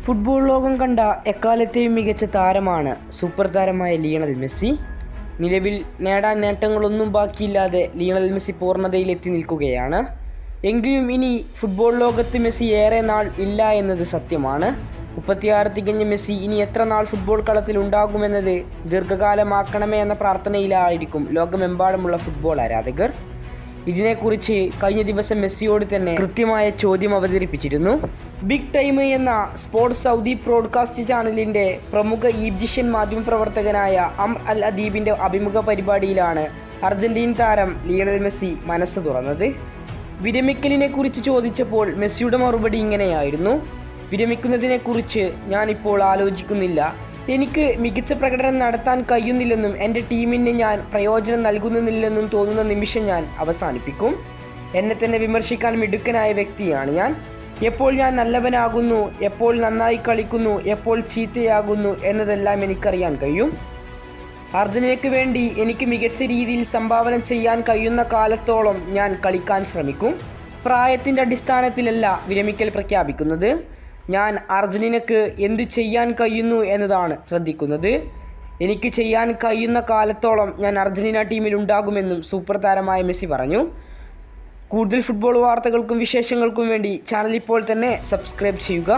Football ലോകം കണ്ട എക്കാലത്തെയും മികച്ച താരമാണ് സൂപ്പർ താരമായ ലിയണൽ മെസ്സി. നിലവിൽ നേടാൻ നേട്ടങ്ങളൊന്നും ബാക്കിയില്ലാതെ ലിയണൽ മെസ്സി പൂർണ്ണതയിലെത്തി നിൽക്കുകയാണ്. എങ്കിലും ഇനി ഫുട്ബോൾ ലോകത്ത് മെസ്സി ഏറെ നാൾ ഇല്ല എന്നത് സത്യമാണ്. 36 തികഞ്ഞ മെസ്സി ഇനി എത്ര നാൾ ഫുട്ബോൾ കളത്തിൽ ഉണ്ടാകുമെന്നത് ദീർഘകാലമാക്കണമേ എന്ന പ്രാർത്ഥനയിലായിരിക്കും ലോകമെമ്പാടുമുള്ള ഫുട്ബോൾ ആരാധകർ. ഇതിനെക്കുറിച്ച് കഴിഞ്ഞ ദിവസം മെസ്സിയോട് തന്നെ കൃത്യമായ ചോദ്യം അവതരിപ്പിച്ചിരുന്നു. ബിഗ് ടൈം എന്ന സ്പോർട്സ് സൗദി ബ്രോഡ്കാസ്റ്റ് ചാനലിൻ്റെ പ്രമുഖ ഈജിപ്ഷ്യൻ മാധ്യമപ്രവർത്തകനായ അംർ അൽ അദീബിൻ്റെ അഭിമുഖ പരിപാടിയിലാണ് അർജന്റീൻ താരം ലിയണൽ മെസ്സി മനസ്സ് തുറന്നത്. വിരമിക്കലിനെക്കുറിച്ച് ചോദിച്ചപ്പോൾ മെസ്സിയുടെ മറുപടി ഇങ്ങനെയായിരുന്നു: വിരമിക്കുന്നതിനെക്കുറിച്ച് ഞാനിപ്പോൾ ആലോചിക്കുന്നില്ല. എനിക്ക് മികച്ച പ്രകടനം നടത്താൻ കഴിയുന്നില്ലെന്നും എൻ്റെ ടീമിന് ഞാൻ പ്രയോജനം നൽകുന്നില്ലെന്നും തോന്നുന്ന നിമിഷം ഞാൻ അവസാനിപ്പിക്കും. എന്നെ തന്നെ വിമർശിക്കാൻ മിടുക്കനായ വ്യക്തിയാണ് ഞാൻ. എപ്പോൾ ഞാൻ നല്ലവനാകുന്നു, എപ്പോൾ നന്നായി കളിക്കുന്നു, എപ്പോൾ ചീത്തയാകുന്നു എന്നതെല്ലാം എനിക്കറിയാൻ കഴിയും. അർജന്റീനയ്ക്ക് വേണ്ടി എനിക്ക് മികച്ച രീതിയിൽ സംഭാവന ചെയ്യാൻ കഴിയുന്ന കാലത്തോളം ഞാൻ കളിക്കാൻ ശ്രമിക്കും. പ്രായത്തിൻ്റെ അടിസ്ഥാനത്തിലല്ല വിരമിക്കൽ പ്രഖ്യാപിക്കുന്നത്. ഞാൻ അർജന്റീനയ്ക്ക് എന്തു ചെയ്യാൻ കഴിയുന്നു എന്നതാണ് ശ്രദ്ധിക്കുന്നത്. എനിക്ക് ചെയ്യാൻ കഴിയുന്ന കാലത്തോളം ഞാൻ അർജന്റീന ടീമിൽ ഉണ്ടാകുമെന്നും സൂപ്പർ താരമായ മെസ്സി പറഞ്ഞു. കൂടുതൽ ഫുട്ബോൾ വാർത്തകൾക്കും വിശേഷങ്ങൾക്കും വേണ്ടി ചാനൽ ഇപ്പോൾ തന്നെ സബ്സ്ക്രൈബ് ചെയ്യുക.